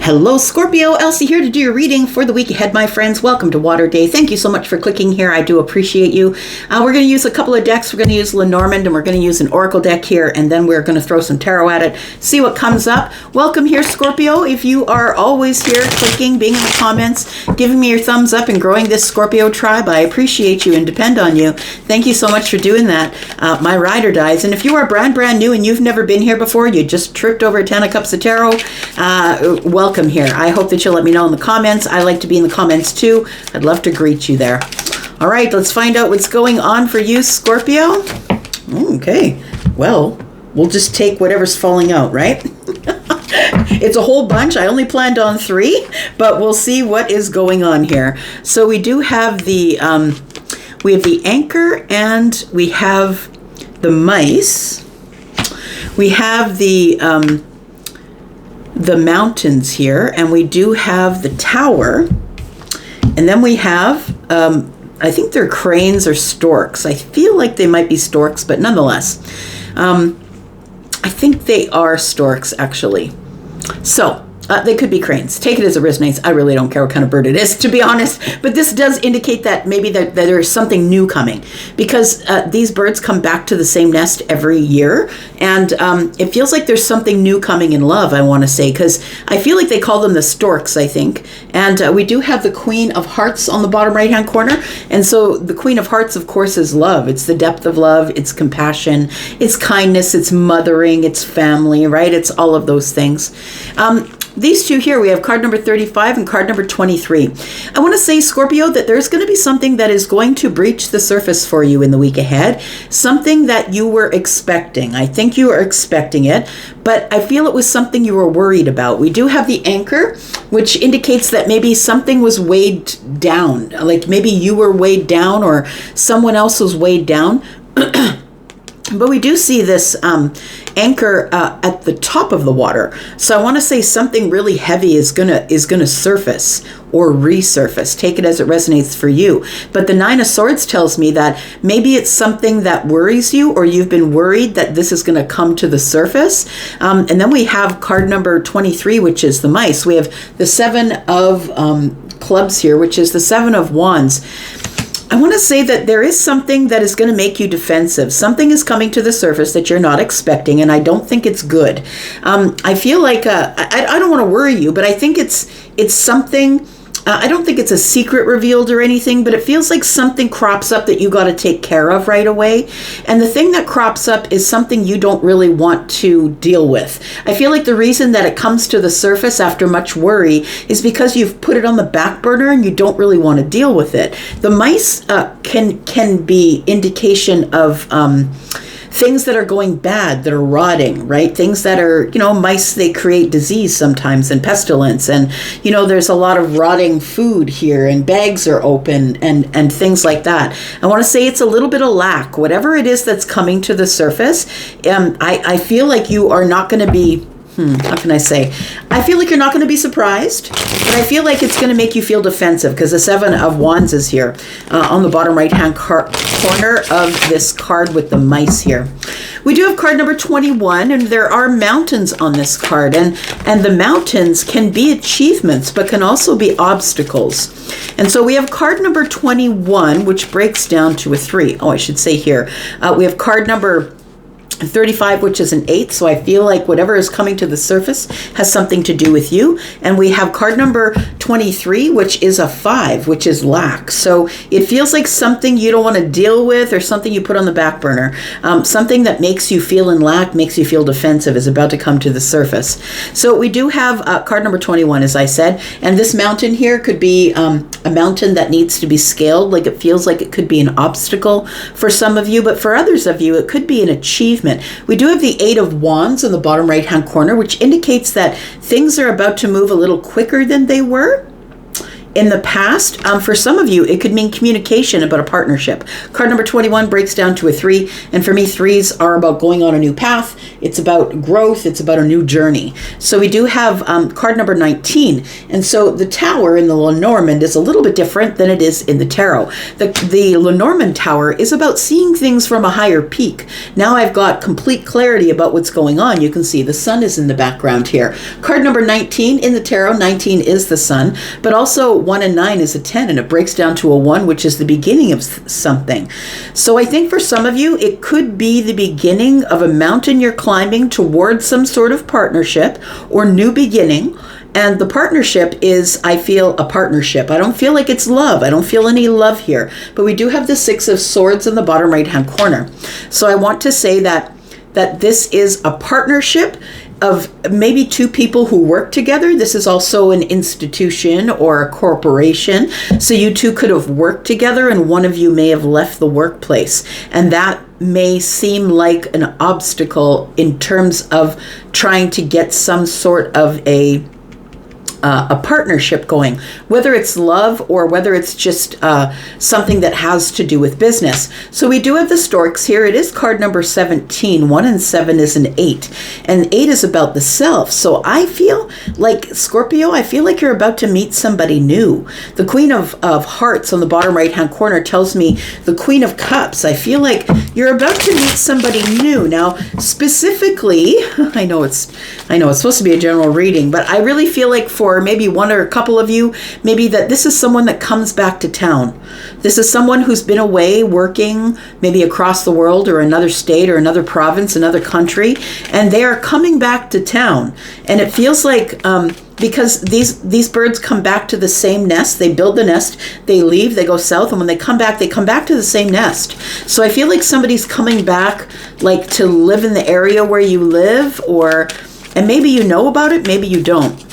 Hello, Scorpio. Elsie here to do your reading for the week ahead, my friends. Welcome to Water Day. Thank you so much for clicking here. I do appreciate you. We're going to use a couple of decks. We're going to use Lenormand, and we're going to use an Oracle deck here, and then we're going to throw some tarot at it, see what comes up. Welcome here, Scorpio. If you are always here clicking, being in the comments, giving me your thumbs up and growing this Scorpio tribe, I appreciate you and depend on you. Thank you so much for doing that. My ride or dies. And if you are brand new and you've never been here before, you just tripped over 10 of Cups of Tarot, welcome here. I hope that you'll let me know in the comments. I like to be in the comments too. I'd love to greet you there. All right, let's find out what's going on for you, Scorpio. Okay, well, we'll just take whatever's falling out, right? It's a whole bunch. I only planned on 3, but we'll see what is going on here. So we do have the anchor, and we have the mice. We have the mountains here, and we do have the tower, and then we have I think they're cranes or storks. I feel like they might be storks, but nonetheless I think they are storks actually. So they could be cranes. Take it as it resonates. I really don't care what kind of bird it is, to be honest. But this does indicate that maybe that there is something new coming, because these birds come back to the same nest every year. And it feels like there's something new coming in love, I want to say, because I feel like they call them the storks, I think. And we do have the Queen of Hearts on the bottom right-hand corner. And so the Queen of Hearts, of course, is love. It's the depth of love. It's compassion. It's kindness. It's mothering. It's family, right? It's all of those things. These two here, we have card number 35 and card number 23. I want to say, Scorpio, that there's going to be something that is going to breach the surface for you in the week ahead. Something that you were expecting. I think you were expecting it, but I feel it was something you were worried about. We do have the anchor, which indicates that maybe something was weighed down. Like maybe you were weighed down or someone else was weighed down. But we do see this anchor at the top of the water. So I want to say something really heavy is gonna surface or resurface. Take it as it resonates for you. But the 9 of Swords tells me that maybe it's something that worries you, or you've been worried that this is going to come to the surface. And then we have card number 23, which is the mice. We have the 7 of clubs here, which is the 7 of wands. I want to say that there is something that is going to make you defensive. Something is coming to the surface that you're not expecting, and I don't think it's good. I feel like, I don't want to worry you, but I think it's something, I don't think it's a secret revealed or anything, but it feels like something crops up that you got to take care of right away. And the thing that crops up is something you don't really want to deal with. I feel like the reason that it comes to the surface after much worry is because you've put it on the back burner and you don't really want to deal with it. The mice can be indication of things that are going bad, that are rotting, right? Things that are, mice, they create disease sometimes and pestilence. And, there's a lot of rotting food here, and bags are open and things like that. I want to say it's a little bit of lack. Whatever it is that's coming to the surface, I feel like you are not going to be, how can I say? I feel like you're not going to be surprised, but I feel like it's going to make you feel defensive, because the 7 of wands is here on the bottom right-hand corner of this card with the mice here. We do have card number 21, and there are mountains on this card, and the mountains can be achievements, but can also be obstacles. And so we have card number 21, which breaks down to a 3. Oh, I should say here, we have card number 35, which is an 8, so I feel like whatever is coming to the surface has something to do with you. And we have card number 23, which is a 5, which is lack. So it feels like something you don't want to deal with, or something you put on the back burner. Something that makes you feel in lack, makes you feel defensive, is about to come to the surface. So we do have card number 21, as I said, and this mountain here could be a mountain that needs to be scaled. Like, it feels like it could be an obstacle for some of you, but for others of you, it could be an achievement. We do have the 8 of wands in the bottom right-hand corner, which indicates that things are about to move a little quicker than they were. In the past, for some of you, it could mean communication about a partnership. Card number 21 breaks down to a 3. And for me, 3s are about going on a new path. It's about growth. It's about a new journey. So we do have card number 19. And so the Tower in the Lenormand is a little bit different than it is in the tarot. The Lenormand Tower is about seeing things from a higher peak. Now I've got complete clarity about what's going on. You can see the sun is in the background here. Card number 19 in the tarot, 19 is the sun, but also 1 and 9 is a 10, and it breaks down to a 1, which is the beginning of something. So I think for some of you, it could be the beginning of a mountain you're climbing towards some sort of partnership or new beginning. And the partnership is, I feel, a partnership. I don't feel like it's love. I don't feel any love here. But we do have the 6 of Swords in the bottom right-hand corner. So I want to say that this is a partnership of maybe 2 people who work together. This is also an institution or a corporation. So you 2 could have worked together, and one of you may have left the workplace. And that may seem like an obstacle in terms of trying to get some sort of a partnership going, whether it's love or whether it's just something that has to do with business. So we do have the Storks here. It is card number 17. 1 and 7 is an 8. And 8 is about the self. So I feel like, Scorpio, I feel like you're about to meet somebody new. The Queen of Hearts on the bottom right-hand corner tells me the Queen of Cups. I feel like you're about to meet somebody new. Now, specifically, I know it's supposed to be a general reading, but I really feel like for maybe one or a couple of you, maybe that this is someone that comes back to town. This is someone who's been away working maybe across the world or another state or another province, another country, and they are coming back to town. And it feels like because these birds come back to the same nest. They build the nest, they leave, they go south, and when they come back to the same nest. So I feel like somebody's coming back, like, to live in the area where you live, and maybe you know about it, maybe you don't.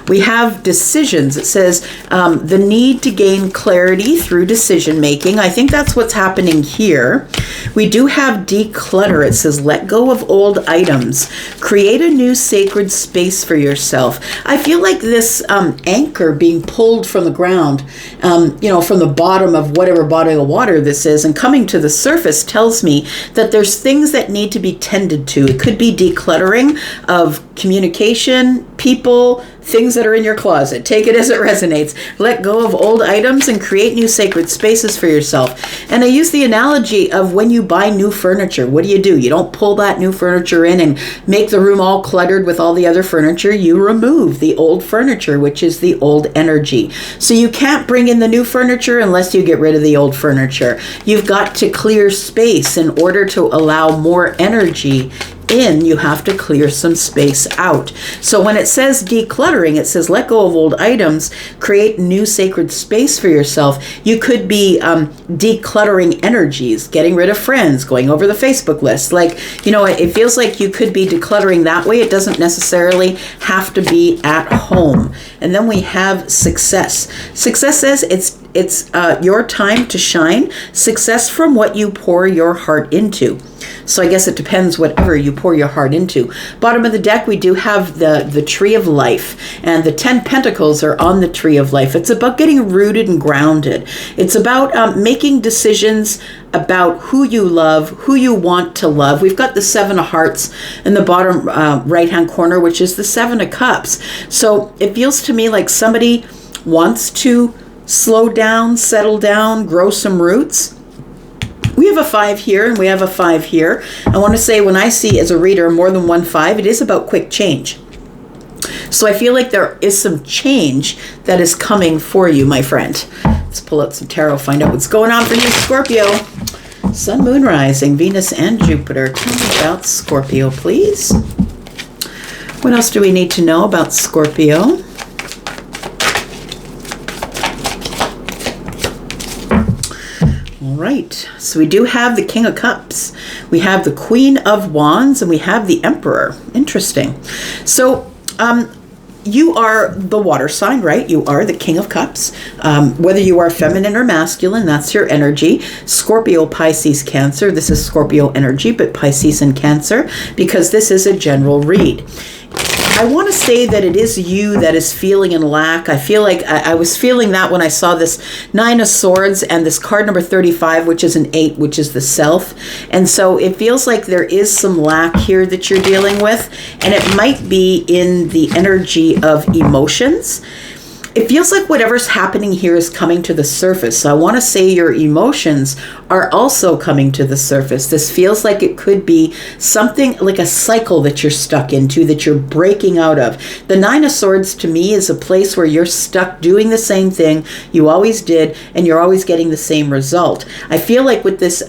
We have decisions. It says the need to gain clarity through decision making. I think that's what's happening here. We do have declutter. It says let go of old items. Create a new sacred space for yourself. I feel like this anchor being pulled from the ground, from the bottom of whatever body of water this is, and coming to the surface tells me that there's things that need to be tended to. It could be decluttering of communication, people, things that are in your closet. Take it as it resonates. Let go of old items and create new sacred spaces for yourself. And I use the analogy of when you buy new furniture. What do? You don't pull that new furniture in and make the room all cluttered with all the other furniture. You remove the old furniture, which is the old energy. So you can't bring in the new furniture unless you get rid of the old furniture. You've got to clear space in order to allow more energy in. You have to clear some space out. So when it says decluttering, it says let go of old items, create new sacred space for yourself. You could be decluttering energies, getting rid of friends, going over the Facebook list. It feels like you could be decluttering that way. It doesn't necessarily have to be at home. And then we have success. Success says it's your time to shine. Success from what you pour your heart into. So I guess it depends whatever you pour your heart into. Bottom of the deck, we do have the Tree of Life, and the 10 Pentacles are on the Tree of Life. It's about getting rooted and grounded. It's about making decisions about who you love, who you want to love. We've got the 7 of Hearts in the bottom right-hand corner, which is the 7 of Cups. So it feels to me like somebody wants to slow down, settle down, grow some roots. We have a 5 here and we have a 5 here. I want to say when I see as a reader more than 1 5, it is about quick change. So I feel like there is some change that is coming for you, my friend. Let's pull out some tarot, find out what's going on for you, Scorpio. Sun, Moon, Rising, Venus, and Jupiter. Tell me about Scorpio, please. What else do we need to know about Scorpio? Right, so we do have the King of Cups, we have the Queen of Wands, and we have the Emperor. Interesting. So you are the water sign, right? You are the King of Cups. Whether you are feminine or masculine, that's your energy. Scorpio, Pisces, Cancer. This is Scorpio energy, but Pisces and Cancer, because this is a general read. I want to say that it is you that is feeling in lack. I feel like I was feeling that when I saw this 9 of Swords and this card number 35, which is an 8, which is the self. And so it feels like there is some lack here that you're dealing with, and it might be in the energy of emotions. It feels like whatever's happening here is coming to the surface. So I want to say your emotions are also coming to the surface. This feels like it could be something like a cycle that you're stuck into, that you're breaking out of. The 9 of Swords to me is a place where you're stuck doing the same thing you always did, and you're always getting the same result. I feel like with this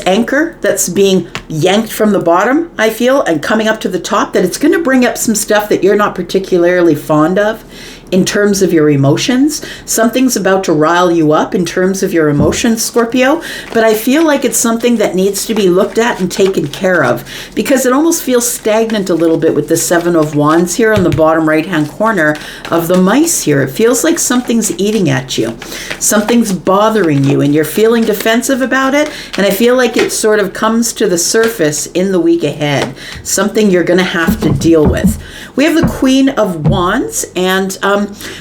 anchor that's being yanked from the bottom, I feel, and coming up to the top, that it's going to bring up some stuff that you're not particularly fond of in terms of your emotions. Something's about to rile you up in terms of your emotions, Scorpio, but I feel like it's something that needs to be looked at and taken care of, because it almost feels stagnant a little bit with the 7 of Wands here on the bottom right-hand corner of the mice here. It feels like something's eating at you. Something's bothering you, and you're feeling defensive about it, and I feel like it sort of comes to the surface in the week ahead. Something you're going to have to deal with. We have the Queen of Wands, and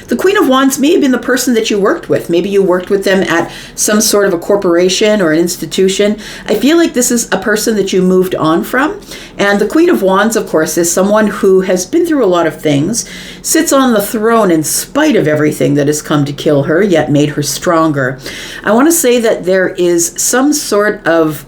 the Queen of Wands may have been the person that you worked with. Maybe you worked with them at some sort of a corporation or an institution. I feel like this is a person that you moved on from. And the Queen of Wands, of course, is someone who has been through a lot of things, sits on the throne in spite of everything that has come to kill her, yet made her stronger. I want to say that there is some sort of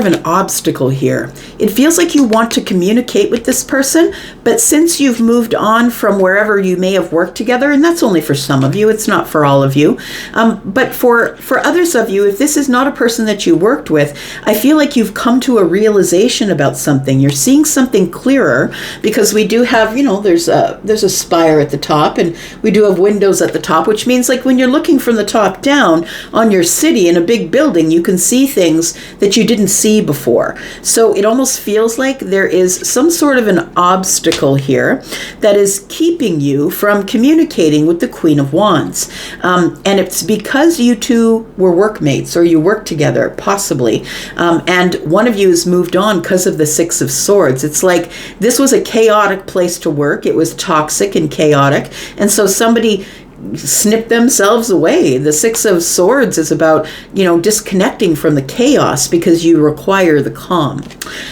an obstacle here. It feels like you want to communicate with this person, but since you've moved on from wherever you may have worked together, and that's only for some of you, it's not for all of you, but for others of you, if this is not a person that you worked with, I feel like you've come to a realization about something. You're seeing something clearer, because we do have, there's a spire at the top, and we do have windows at the top, which means like when you're looking from the top down on your city in a big building, you can see things that you didn't see before. So it almost feels like there is some sort of an obstacle here that is keeping you from communicating with the Queen of Wands. And it's because you two were workmates, or you worked together, possibly. And one of you has moved on because of the 6 of Swords. It's like this was a chaotic place to work. It was toxic and chaotic. And so somebody snip themselves away. The 6 of Swords is about, disconnecting from the chaos because you require the calm.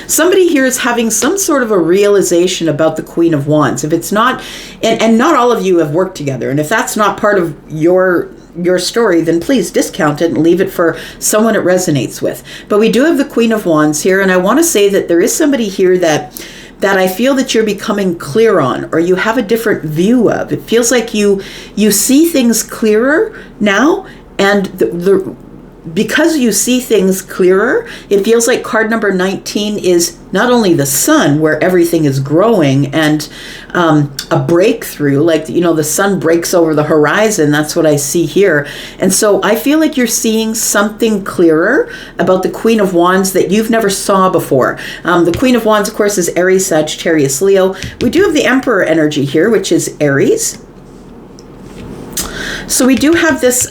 Somebody here is having some sort of a realization about the Queen of Wands. If it's not, and not all of you have worked together, and if that's not part of your story, then please discount it and leave it for someone it resonates with. But we do have the Queen of Wands here, and I want to say that there is somebody here that I feel that you're becoming clear on, or you have a different view of. It feels like you see things clearer now, and because you see things clearer, it feels like card number 19 is not only the sun, where everything is growing, and a breakthrough, like, the sun breaks over the horizon. That's what I see here. And so I feel like you're seeing something clearer about the Queen of Wands that you've never saw before. The Queen of Wands, of course, is Aries, Sagittarius, Leo. We do have the Emperor energy here, which is Aries. So we do have this,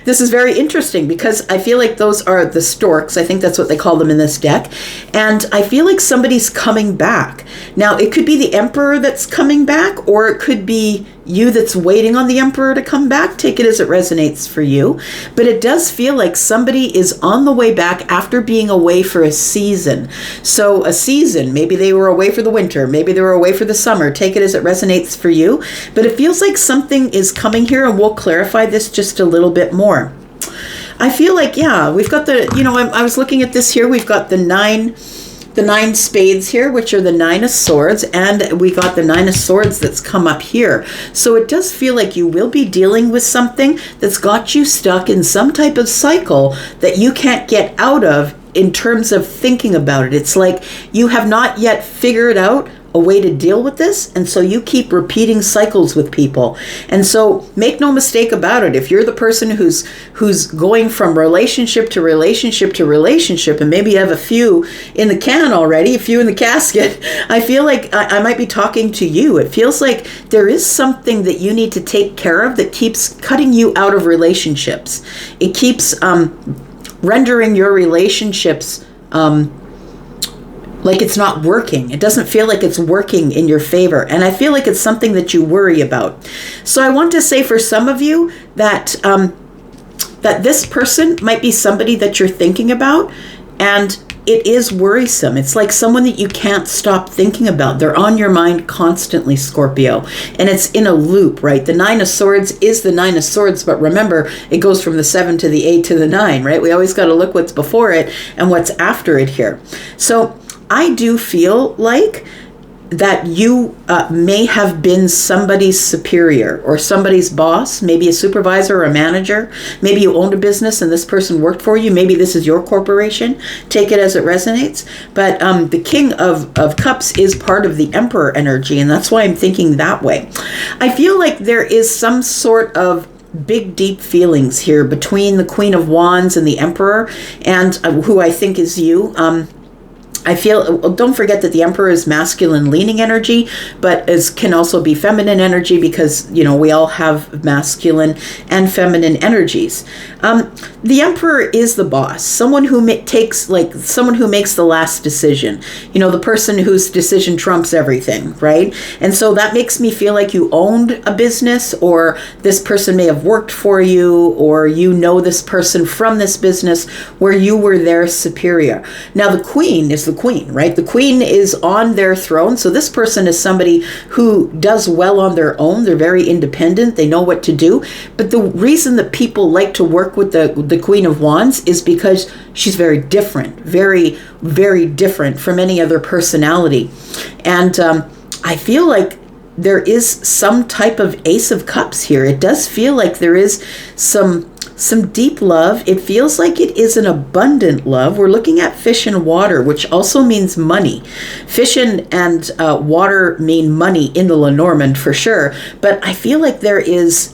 this is very interesting, because I feel like those are the storks. I think that's what they call them in this deck. And I feel like somebody's coming back. Now, it could be the Emperor that's coming back, or it could be you that's waiting on the Emperor to come back. Take it as it resonates for you. But it does feel like somebody is on the way back after being away for a season. So a season, maybe they were away for the winter, maybe they were away for the summer. Take it as it resonates for you. But it feels like something is coming here, and we'll clarify this just a little bit more. I feel like, we've got the, I was looking at this here. We've got the nine spades here, which are the 9 of Swords, and we got the 9 of Swords that's come up here. So it does feel like you will be dealing with something that's got you stuck in some type of cycle that you can't get out of in terms of thinking about it. It's like you have not yet figured out a way to deal with this, and so you keep repeating cycles with people. And so make no mistake about it, if you're the person who's going from relationship to relationship to relationship, and maybe you have a few in the can already, a few in the casket, I feel like I might be talking to you. It feels like there is something that you need to take care of that keeps cutting you out of relationships. It keeps rendering your relationships like it's not working. It doesn't feel like it's working in your favor. And I feel like it's something that you worry about. So I want to say for some of you that that this person might be somebody that you're thinking about, and it is worrisome. It's like someone that you can't stop thinking about. They're on your mind constantly, Scorpio. And it's in a loop, right? The 9 of Swords is the 9 of Swords, but remember, it goes from the 7 to the 8 to the 9, right? We always got to look what's before it and what's after it here. So I do feel like that you may have been somebody's superior or somebody's boss, maybe a supervisor or a manager. Maybe you owned a business and this person worked for you. Maybe this is your corporation. Take it as it resonates. But the King of Cups is part of the Emperor energy, and that's why I'm thinking that way. I feel like there is some sort of big, deep feelings here between the Queen of Wands and the Emperor, and who I think is you. I feel, don't forget that the Emperor is masculine leaning energy, but can also be feminine energy because, you know, we all have masculine and feminine energies. The Emperor is the boss, someone who someone who makes the last decision, you know, the person whose decision trumps everything, right? And so that makes me feel like you owned a business, or this person may have worked for you, or you know this person from this business where you were their superior. Now the Queen is the Queen, right? The Queen is on their throne. So this person is somebody who does well on their own. They're very independent. They know what to do. But the reason that people like to work with the Queen of Wands is because she's very different, very, very different from any other personality. And I feel like there is some type of Ace of Cups here. It does feel like there is some deep love. It feels like it is an abundant love. We're looking at fish and water, which also means money. Fish and water mean money in the Lenormand for sure. But I feel like there's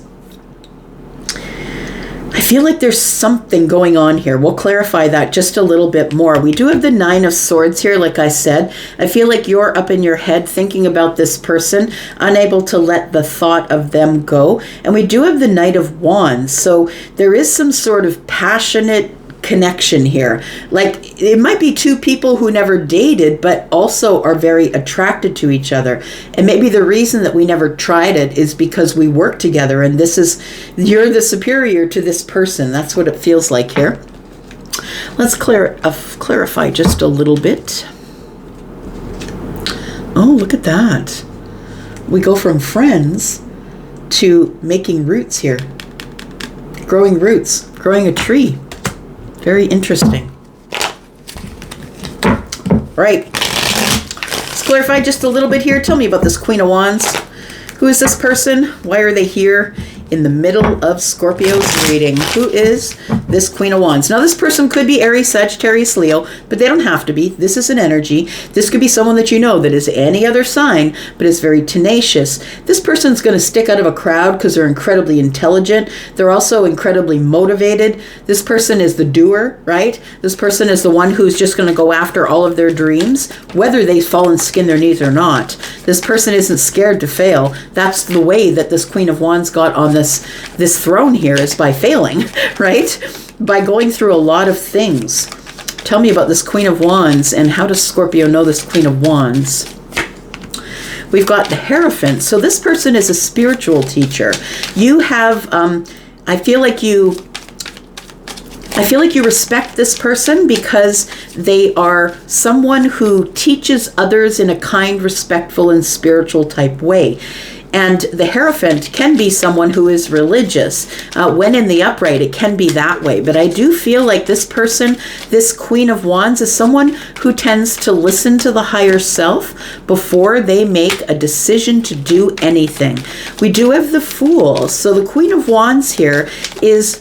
something going on here. We'll clarify that just a little bit more. We do have the 9 of Swords here, like I said. I feel like you're up in your head thinking about this person, unable to let the thought of them go. And we do have the Knight of Wands. So there is some sort of passionate connection here. Like it might be two people who never dated, but also are very attracted to each other. And maybe the reason that we never tried it is because we work together, and you're the superior to this person. That's what it feels like here. Let's clarify just a little bit. Oh, look at that. We go from friends to making roots here. Growing roots, growing a tree. Very interesting. Right. Let's clarify just a little bit here. Tell me about this Queen of Wands. Who is this person? Why are they here in the middle of Scorpio's reading? Who is this Queen of Wands? Now, this person could be Aries, Sagittarius, Leo, but they don't have to be. This is an energy. This could be someone that you know that is any other sign, but is very tenacious. This person's going to stick out of a crowd because they're incredibly intelligent. They're also incredibly motivated. This person is the doer, right? This person is the one who's just going to go after all of their dreams, whether they fall and skin their knees or not. This person isn't scared to fail. That's the way that this Queen of Wands got on this throne here, is by failing, right? By going through a lot of things. Tell me about this Queen of Wands, and how does Scorpio know this Queen of Wands? We've got the Hierophant. So this person is a spiritual teacher. You have, I feel like you respect this person because they are someone who teaches others in a kind, respectful, and spiritual type way. And the Hierophant can be someone who is religious. When in the upright, it can be that way. But I do feel like this person, this Queen of Wands, is someone who tends to listen to the higher self before they make a decision to do anything. We do have the Fool. So the Queen of Wands here is,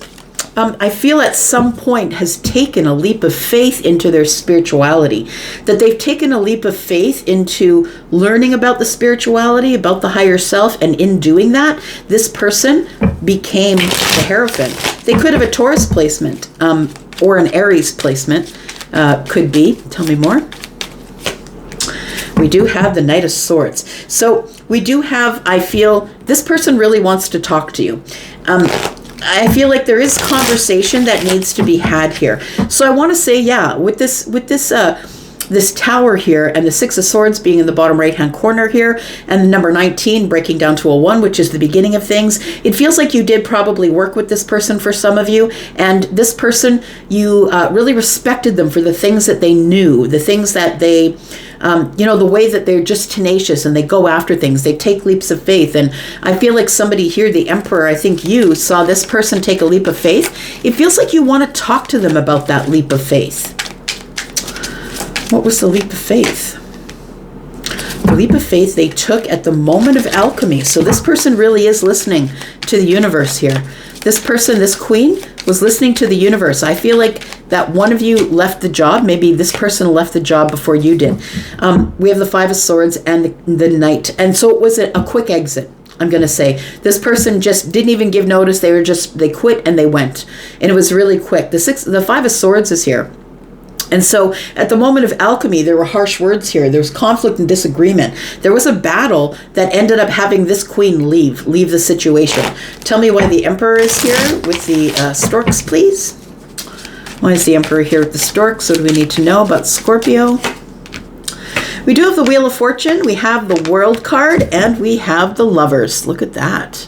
I feel at some point has taken a leap of faith into their spirituality, that they've taken a leap of faith into learning about the spirituality, about the higher self, and in doing that, this person became the Hierophant. They could have a Taurus placement or an Aries placement, could be. Tell me more. We do have the Knight of Swords. So we do have, I feel, this person really wants to talk to you. I feel like there is conversation that needs to be had here. So I want to say, yeah, with this this Tower here, and the Six of Swords being in the bottom right-hand corner here, and the number 19 breaking down to a 1, which is the beginning of things. It feels like you did probably work with this person for some of you, and this person, you really respected them for the things that they knew, the things that they, the way that they're just tenacious and they go after things. They take leaps of faith. And I feel like somebody here, the Emperor, I think you saw this person take a leap of faith. It feels like you want to talk to them about that leap of faith. What was the leap of faith? The leap of faith they took at the moment of alchemy. So this person really is listening to the universe here. This person, this queen, was listening to the universe. I feel like that one of you left the job. Maybe this person left the job before you did. We have the Five of Swords and the Knight. And so it was a quick exit, I'm going to say. This person just didn't even give notice. They quit and they went. And it was really quick. The Five of Swords is here. And so at the moment of alchemy, there were harsh words here. There was conflict and disagreement. There was a battle that ended up having this queen leave the situation. Tell me why the Emperor is here with the storks, please. Why is the Emperor here with the storks? What do we need to know about Scorpio? We do have the Wheel of Fortune. We have the World card, and we have the Lovers. Look at that.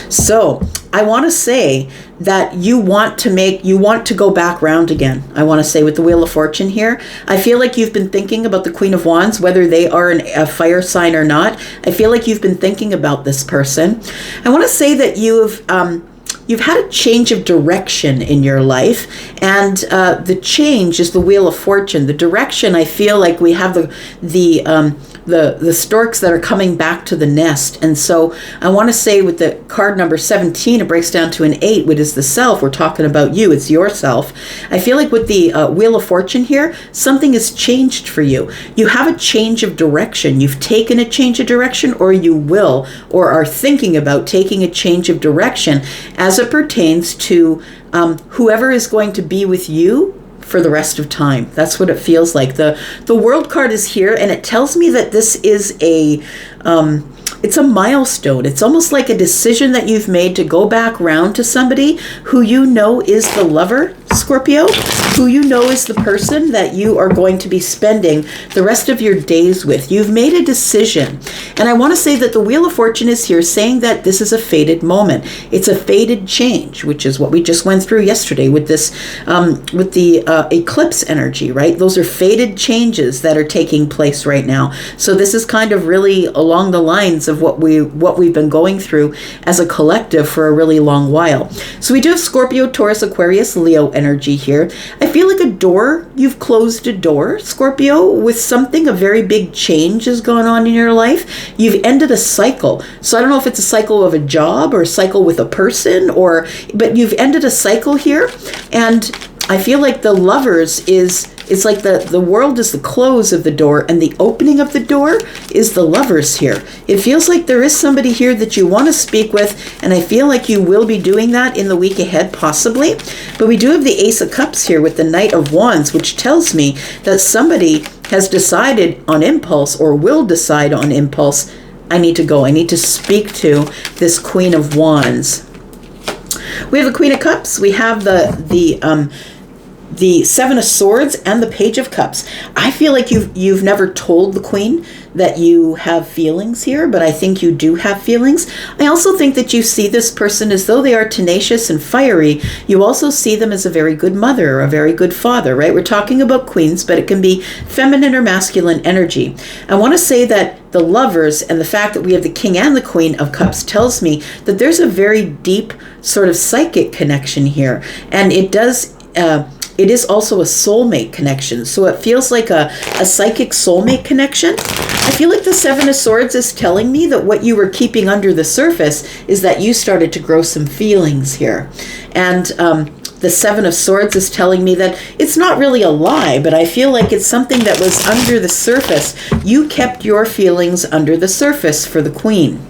So I want to say that you want to go back round again. I want to say with the Wheel of Fortune here, I feel like you've been thinking about the Queen of Wands, whether they are a fire sign or not. I feel like you've been thinking about this person. I want to say that you've had a change of direction in your life, and the change is the Wheel of Fortune. The direction, I feel like we have the storks that are coming back to the nest. And so I want to say with the card number 17, it breaks down to an 8, which is the self. We're talking about you. It's yourself. I feel like with the Wheel of Fortune here, something has changed for you. You have a change of direction. You've taken a change of direction, or you will, or are thinking about taking a change of direction as it pertains to whoever is going to be with you for the rest of time. That's what it feels like. The World card is here, and it tells me that this is it's a milestone. It's almost like a decision that you've made to go back round to somebody who you know is the lover, Scorpio, who you know is the person that you are going to be spending the rest of your days with. You've made a decision. And I want to say that the Wheel of Fortune is here saying that this is a fated moment. It's a fated change, which is what we just went through yesterday with this, with the eclipse energy, right? Those are fated changes that are taking place right now. So this is kind of really along the lines of what we've been going through as a collective for a really long while. So we do have Scorpio, Taurus, Aquarius, Leo energy here. I feel like a door, you've closed a door, Scorpio, with something, a very big change has gone on in your life. You've ended a cycle. So I don't know if it's a cycle of a job or a cycle with a person, but you've ended a cycle here. And I feel like the Lovers it's like the world is the close of the door and the opening of the door is the Lovers here. It feels like there is somebody here that you want to speak with, and I feel like you will be doing that in the week ahead, possibly. But we do have the Ace of Cups here with the Knight of Wands, which tells me that somebody has decided on impulse or will decide on impulse, I need to go. I need to speak to this Queen of Wands. We have the Queen of Cups. We have the Seven of Swords and the Page of Cups. I feel like you've never told the Queen that you have feelings here, but I think you do have feelings. I also think that you see this person as though they are tenacious and fiery. You also see them as a very good mother or a very good father, right? We're talking about queens, but it can be feminine or masculine energy. I want to say that the Lovers and the fact that we have the King and the Queen of Cups tells me that there's a very deep sort of psychic connection here. And it is also a soulmate connection. So it feels like a psychic soulmate connection. I feel like the Seven of Swords is telling me that what you were keeping under the surface is that you started to grow some feelings here. And the Seven of Swords is telling me that it's not really a lie, but I feel like it's something that was under the surface. You kept your feelings under the surface for the Queen.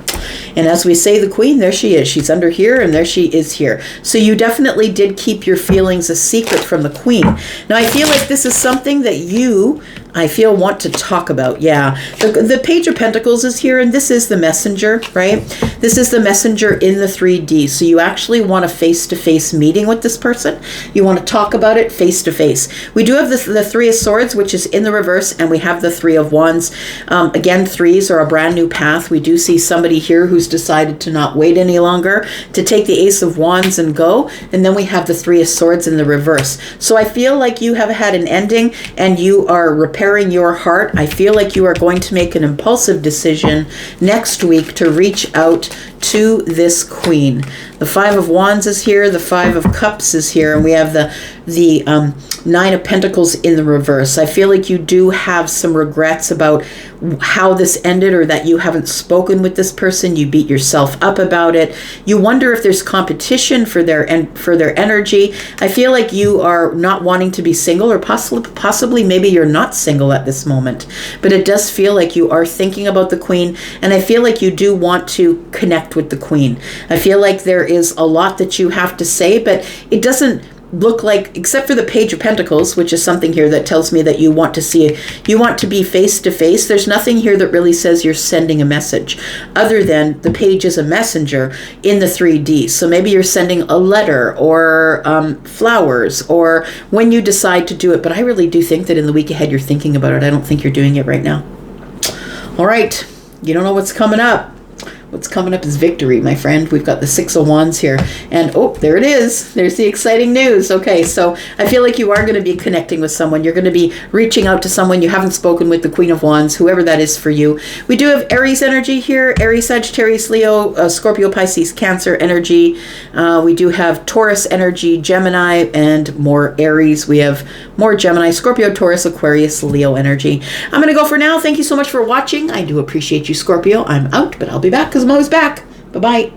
And as we say, the Queen, there she is. She's under here, and there she is here. So you definitely did keep your feelings a secret from the Queen. Now, I feel like this is something that you I feel want to talk about. Yeah. The Page of Pentacles is here, and this is the messenger, right? This is the messenger in the 3D. So you actually want a face-to-face meeting with this person. You want to talk about it face-to-face. We do have the Three of Swords, which is in the reverse, and we have the Three of Wands. Again, threes are a brand new path. We do see somebody here who's decided to not wait any longer, to take the Ace of Wands and go. And then we have the Three of Swords in the reverse. So I feel like you have had an ending and you are repairing your heart. I feel like you are going to make an impulsive decision next week to reach out to this queen. The Five of Wands is here. The Five of Cups is here. And we have the Nine of Pentacles in the reverse. I feel like you do have some regrets about how this ended, or that you haven't spoken with this person. You beat yourself up about it. You wonder if there's competition for their energy. I feel like you are not wanting to be single, or possibly maybe you're not single at this moment. But it does feel like you are thinking about the queen, and I feel like you do want to connect with the queen. I feel like there is a lot that you have to say, but it doesn't look like, except for the Page of Pentacles, which is something here that tells me that you want to be face to face. There's nothing here that really says you're sending a message, other than the page is a messenger in the 3D. So maybe you're sending a letter, or flowers, or when you decide to do it. But I really do think that in the week ahead you're thinking about it. I don't think you're doing it right now. All right, you don't know what's coming up. What's coming up is victory, my friend. We've got the Six of Wands here. And, oh, there it is. There's the exciting news. Okay, so I feel like you are going to be connecting with someone. You're going to be reaching out to someone you haven't spoken with, the Queen of Wands, whoever that is for you. We do have Aries energy here. Aries, Sagittarius, Leo, Scorpio, Pisces, Cancer energy. We do have Taurus energy, Gemini, and more Aries. We have more Gemini, Scorpio, Taurus, Aquarius, Leo energy. I'm going to go for now. Thank you so much for watching. I do appreciate you, Scorpio. I'm out, but I'll be back because I'm always back. Bye-bye.